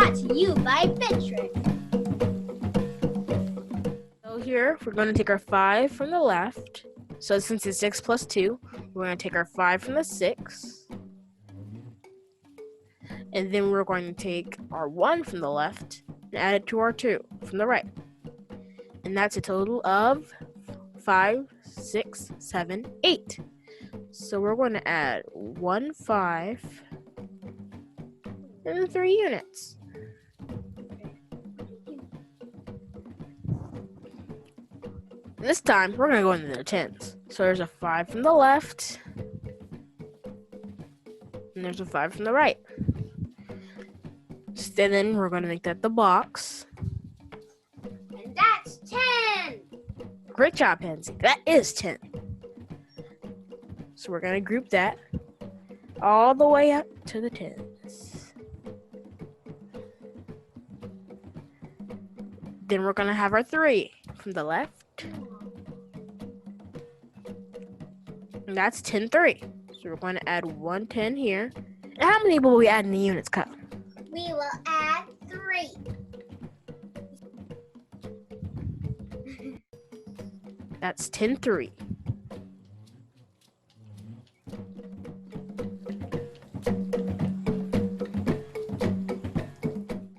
Brought to you by Bitrick. So here, we're going to take our 5 from the left. So since it's 6 plus 2, we're going to take our 5 from the 6. And then we're going to take our 1 from the left and add it to our 2 from the right. And that's a total of 5, 6, 7, 8. So we're going to add 1, 5, and then 3 units. This time, we're going to go into the tens. So there's a 5 from the left, and there's a 5 from the right. And then we're going to make that the box. And that's 10. Great job, Pansy. That is 10. So we're going to group that all the way up to the tens. Then we're going to have our 3 from the left. And that's 10, 3. So we're going to add 1 10 here. And how many will we add in the units, Kyle? We will add 3. That's 10, 3.